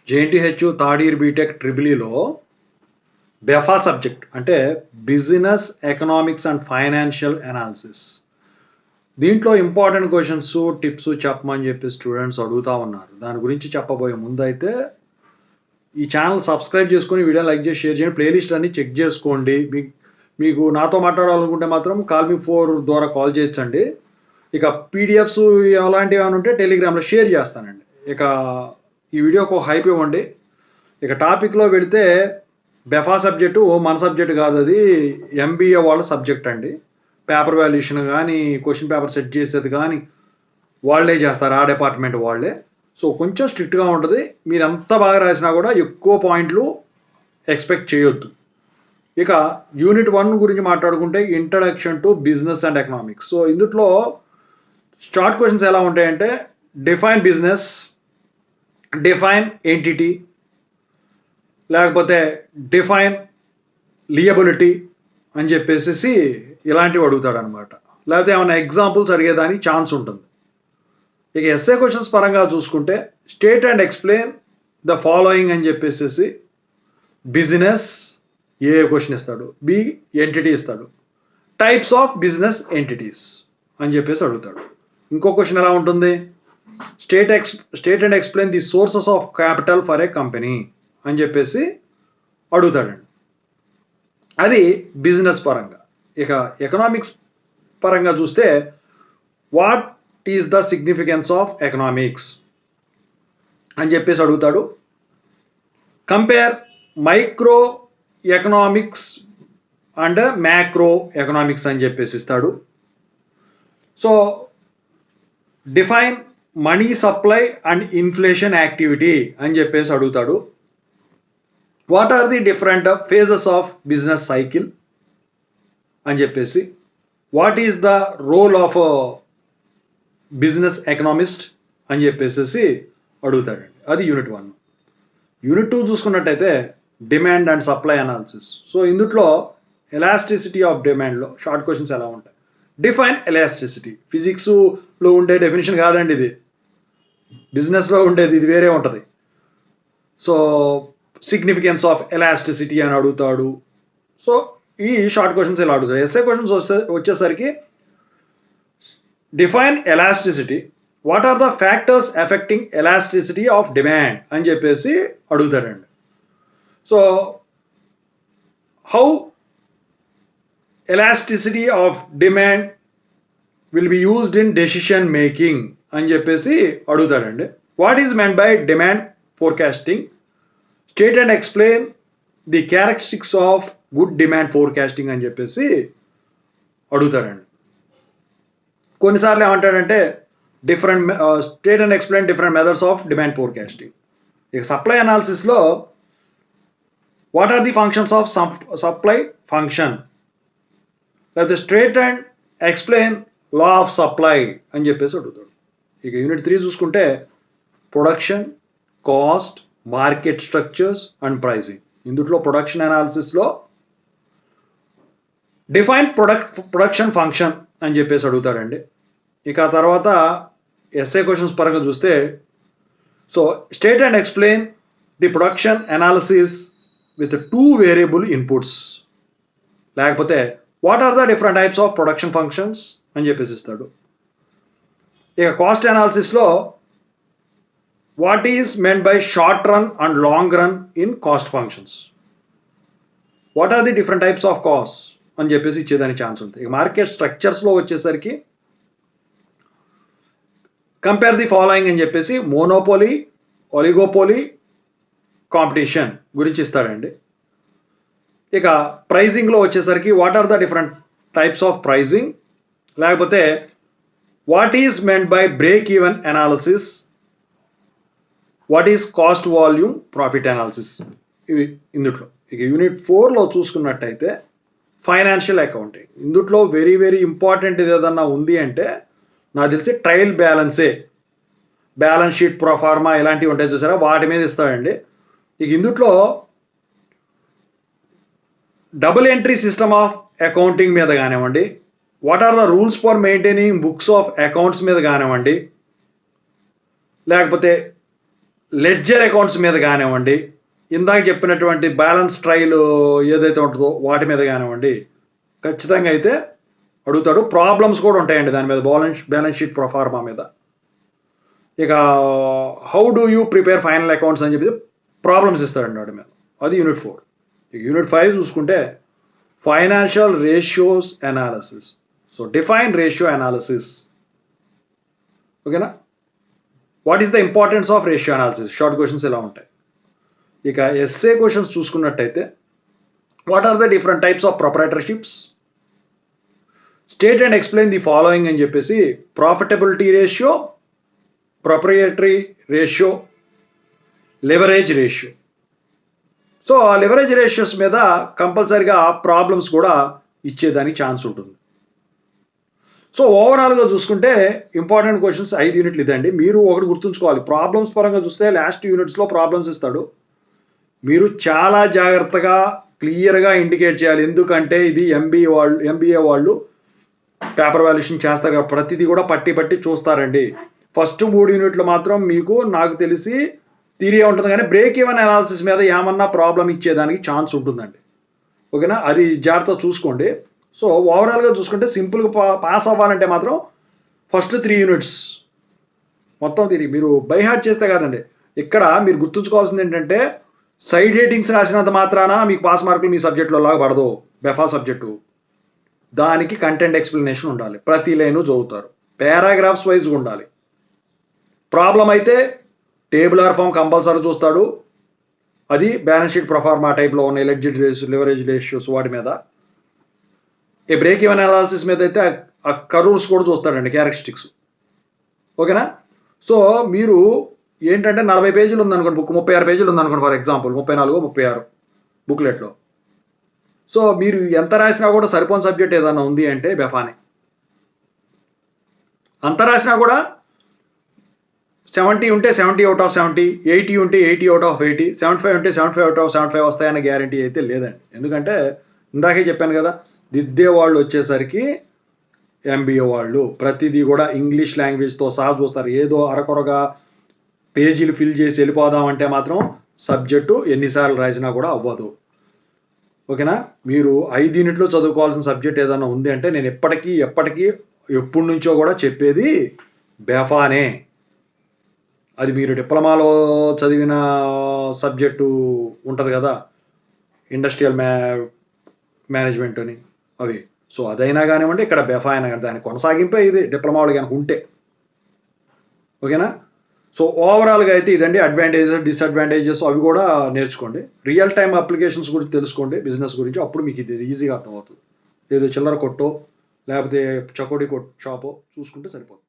JNTH third year BTech ట్రిపులీలో BEFA subject అంటే business economics and financial analysis. దీంట్లో important questions tips చెప్పమని చెప్పి స్టూడెంట్స్ అడుగుతూ ఉన్నారు. దాని గురించి చెప్పబోయే ముందు అయితే ఈ ఛానల్ సబ్స్క్రైబ్ చేసుకొని వీడియో లైక్ చేసి షేర్ చేయండి. ప్లేలిస్ట్ అన్ని చెక్ చేసుకోండి. మీకు నాతో మాట్లాడాలనుకుంటే మాత్రం కాల్ మీ 4 ద్వారా కాల్ చేయొచ్చండి. ఇక పీడిఎఫ్స్ అలాంటివి ఏమైనా ఉంటే టెలిగ్రామ్లో షేర్ చేస్తానండి. ఇక ఈ వీడియోకి హైప్ ఇవ్వండి. ఇక టాపిక్లో వెళితే బెఫా సబ్జెక్టు మన సబ్జెక్ట్ కాదు, అది ఎంబీఏ వాళ్ళ సబ్జెక్ట్ అండి. పేపర్ వాల్యుయేషన్ కానీ క్వశ్చన్ పేపర్ సెట్ చేసేది కానీ వాళ్ళే చేస్తారు, ఆ డిపార్ట్మెంట్ వాళ్ళే. సో కొంచెం స్ట్రిక్ట్గా ఉంటుంది. మీరు ఎంత బాగా రాసినా కూడా ఎక్కువ పాయింట్లు ఎక్స్పెక్ట్ చేయొద్దు. ఇక యూనిట్ 1 గురించి మాట్లాడుకుంటే introduction to business and economics. So ఇందులో స్టార్ట్ క్వశ్చన్స్ ఎలా ఉంటాయంటే డిఫైన్ బిజినెస్, డిఫైన్ ఎంటిటీ, లేకపోతే డిఫైన్ లియబిలిటీ అని చెప్పేసి ఇలాంటివి అడుగుతాడు అనమాట. లేకపోతే ఏమైనా ఎగ్జాంపుల్స్ అడిగేదానికి ఛాన్స్ ఉంటుంది. ఇక ఎస్ఏ క్వశ్చన్స్ పరంగా చూసుకుంటే state and explain the following అని చెప్పేసి బిజినెస్ ఏ క్వశ్చన్ ఇస్తాడు, బి ఎంటిటీ ఇస్తాడు, టైప్స్ ఆఫ్ బిజినెస్ ఎంటిటీస్ అని చెప్పేసి అడుగుతాడు. ఇంకో క్వశ్చన్ ఎలా ఉంటుంది, state and explain the sources of capital for a company అని చెప్పేసి అడుగుతాడండి. అది బిజినెస్ పరంగా. ఇక ఎకనామిక్స్ పరంగా చూస్తే what is the significance of economics అని చెప్పేసి అడుగుతాడు. Compare micro economics and macro economics అని చెప్పేసి ఇస్తాడు. So define money supply and inflation activity అని చెప్పేసి అడుగుతాడు. What are the different phases of business cycle అని చెప్పేసి, what is the role of business economist అని చెప్పేసి అడుగుతాడండి. అది యూనిట్ 1. యూనిట్ 2 చూసుకున్నట్టయితే demand and supply analysis. So ఇందులో ఎలాస్టిసిటీ ఆఫ్ డిమాండ్లో షార్ట్ క్వశ్చన్స్ ఎలా ఉంటాయి. Define elasticity. ఫిజిక్స్లో ఉండే డెఫినేషన్ కాదండి ఇది, బిజినెస్లో ఉండేది, ఇది వేరే ఉంటుంది. సో సిగ్నిఫికెన్స్ ఆఫ్ ఎలాస్టిసిటీ అని అడుగుతాడు. సో ఈ షార్ట్ క్వశ్చన్స్ ఇలా అడుగుతాడు. ఎస్ఏ క్వశ్చన్స్ వచ్చేసరికి define elasticity, what are the factors affecting elasticity of demand అని చెప్పేసి అడుగుతారండి. So how elasticity of demand will be used in decision making అని చెప్పేసి అడుగుతారండి. What is meant by demand forecasting, state and explain the characteristics of good demand forecasting అని చెప్పేసి అడుగుతారండి. కొన్నిసార్లు ఏమంటాడంటే different state and explain different methods of demand forecasting. ఇక supply అనాలిసిస్లో what are the functions of supply function, లేకపోతే state and explain law of supply అని చెప్పేసి అడుగుతాడు. ఇక యూనిట్ 3 చూసుకుంటే production, cost, market structures and pricing. ఇందులో ప్రొడక్షన్ అనాలిసిస్లో డిఫైన్ ప్రొడక్షన్ ఫంక్షన్ అని చెప్పేసి అడుగుతాడండి. ఇక తర్వాత ఎస్ఏ క్వశ్చన్స్ పరంగా చూస్తే so state and explain the production analysis with 2 variable inputs, లేకపోతే what are the different types of production functions అని చెప్పేసి ఇస్తాడు. ఇక కాస్ట్ అనాలిసిస్లో what is meant by short run and long run in cost functions, what are the different types of cost అని చెప్పేసి ఇచ్చేదానికి chance ఉంది. ఇక మార్కెట్ స్ట్రక్చర్స్లో వచ్చేసరికి కంపేర్ ది ఫాలోయింగ్ అని చెప్పేసి మోనోపోలీ, ఒలిగోపోలీ, కాంపిటీషన్ గురించి ఇస్తాడండి. ఇక ప్రైజింగ్లో వచ్చేసరికి what are the different types of pricing, లేకపోతే what is meant by break even analysis, what is cost volume profit analysis, ఇవి ఇందులో. ఇక యూనిట్ 4లో చూసుకున్నట్టయితే ఫైనాన్షియల్ అకౌంటింగ్. ఇందులో వెరీ వెరీ ఇంపార్టెంట్ ఇది ఏదన్నా ఉంది అంటే నాకు తెలిసి ట్రయల్ బ్యాలెన్సే. బ్యాలెన్స్ షీట్, ప్రొఫార్మా ఇలాంటివి ఉంటాయి చూసారా, వాటి మీద ఇస్తాడండి. ఇక ఇందులో double entry system of accounting మీద కానివ్వండి, what are the rules for maintaining books of accounts మీద కానివ్వండి, లేకపోతే లెడ్జర్ అకౌంట్స్ మీద కానివ్వండి, ఇందాక చెప్పినటువంటి బ్యాలెన్స్ ట్రైల్ ఏదైతే ఉంటుందో వాటి మీద కానివ్వండి, ఖచ్చితంగా అయితే అడుగుతాడు. ప్రాబ్లమ్స్ కూడా ఉంటాయండి దాని మీద, బ్యాలెన్స్ షీట్ ప్రొఫార్మా మీద. ఇక how do you prepare final accounts అని చెప్పి ప్రాబ్లమ్స్ ఇస్తాడండి వాటి మీద. అది యూనిట్ 4. ఇక యూనిట్ 5 చూసుకుంటే financial ratios analysis. So define ratio analysis. ఓకేనా. What is the importance of ratio analysis? Short questions ఇలా ఉంటాయి. ఇక ఎస్ఏ క్వశ్చన్స్ చూసుకున్నట్టయితే what are the different types of proprietorships, state and explain the following అని చెప్పేసి profitability ratio, proprietary ratio, leverage ratio. So ఆ leverage ratios మీద కంపల్సరీగా problems కూడా ఇచ్చేదానికి ఛాన్స్ ఉంటుంది. సో ఓవరాల్గా చూసుకుంటే ఇంపార్టెంట్ క్వశ్చన్స్ 5 యూనిట్లు ఇదండి. మీరు ఒకటి గుర్తుంచుకోవాలి, ప్రాబ్లమ్స్ పరంగా చూస్తే లాస్ట్ యూనిట్స్లో ప్రాబ్లమ్స్ ఇస్తాడు. మీరు చాలా జాగ్రత్తగా క్లియర్గా ఇండికేట్ చేయాలి. ఎందుకంటే ఇది ఎంబీఏ వాళ్ళు పేపర్ వాల్యుయేషన్ చేస్తారు కదా, ప్రతిదీ కూడా పట్టి చూస్తారండి. ఫస్ట్ 3 యూనిట్లు మాత్రం మీకు నాకు తెలిసి థియరీ ఉంటుంది, కానీ బ్రేక్ ఈవెన్ అనాలిసిస్ మీద ఏమన్నా ప్రాబ్లం ఇచ్చేదానికి ఛాన్స్ ఉంటుందండి. ఓకేనా, అది జాగ్రత్త చూసుకోండి. సో ఓవరాల్గా చూసుకుంటే సింపుల్గా పాస్ అవ్వాలంటే మాత్రం ఫస్ట్ 3 యూనిట్స్ మొత్తం థియరీ మీరు బై హార్ట్ చేస్తే కాదండి. ఇక్కడ మీరు గుర్తుంచుకోవాల్సింది ఏంటంటే సైడ్ రేటింగ్స్ రాసినంత మాత్రాన మీకు పాస్ మార్కులు మీ సబ్జెక్టులో లాగా పడదు. బెఫా సబ్జెక్టు దానికి కంటెంట్ ఎక్స్ప్లెనేషన్ ఉండాలి, ప్రతి లైను చదువుతారు, పారాగ్రాఫ్స్ వైజ్గా ఉండాలి. ప్రాబ్లం అయితే టేబుల్ ఆర్ ఫామ్ కంపల్సరీ చూస్తాడు. అది బ్యాలెన్స్ షీట్ ప్రొఫార్మా టైప్లో ఉన్న లెవరేజ్ రేషియోస్ వాటి మీద. ఏ బ్రేక్ ఈవెన్ అనాలిసిస్ మీద అయితే ఆ కర్వ్స్ కూడా చూస్తాడండి, క్యారెక్టరిస్టిక్స్. ఓకేనా. సో మీరు ఏంటంటే 40 పేజీలు ఉందనుకోండి బుక్, 36 పేజీలు ఉందనుకోండి ఫర్ ఎగ్జాంపుల్, 34 36 బుక్లెట్లో. సో మీరు ఎంత రాసినా కూడా సరిపోని సబ్జెక్ట్ ఏదన్నా ఉంది అంటే బెఫానే. అంత రాసినా కూడా 70 ఉంటే 70 అవుట్ ఆఫ్ 70, 80 ఉంటే 80 అవుట్ ఆఫ్ 80, 75 ఉంటే 75 అవుట్ ఆఫ్ 75 వస్తాయన్న గ్యారంటీ అయితే లేదండి. ఎందుకంటే ఇందాకే చెప్పాను కదా, దిద్దే వాళ్ళు వచ్చేసరికి ఎంబీఏ వాళ్ళు ప్రతిదీ కూడా ఇంగ్లీష్ లాంగ్వేజ్తో సహా చూస్తారు. ఏదో అరకొరగా పేజీలు ఫిల్ చేసి వెళ్ళిపోదామంటే మాత్రం సబ్జెక్టు ఎన్నిసార్లు రాసినా కూడా అవ్వదు. ఓకేనా. మీరు 5 యూనిట్లో చదువుకోవాల్సిన సబ్జెక్ట్ ఏదైనా ఉంది అంటే నేను ఎప్పటి నుంచో కూడా చెప్పేది బెఫానే. అది మీరు డిప్లొమాలో చదివిన సబ్జెక్టు ఉంటుంది కదా, ఇండస్ట్రియల్ మేనేజ్మెంట్ అని అవి. సో అదైనా కానివ్వండి, ఇక్కడ బెఫా అయినా కానీ దాని కొనసాగింపే ఇది డిప్లొమాలో కనుక ఉంటే. ఓకేనా. సో ఓవరాల్గా అయితే ఇదండి, అడ్వాంటేజెస్ డిసడ్వాంటేజెస్ అవి కూడా నేర్చుకోండి. రియల్ టైమ్ అప్లికేషన్స్ గురించి తెలుసుకోండి బిజినెస్ గురించి, అప్పుడు మీకు ఇది ఈజీగా అర్థమవుతుంది. ఏదో చిల్లర కొట్టో లేకపోతే చకోడి షాపో చూసుకుంటే సరిపోతుంది.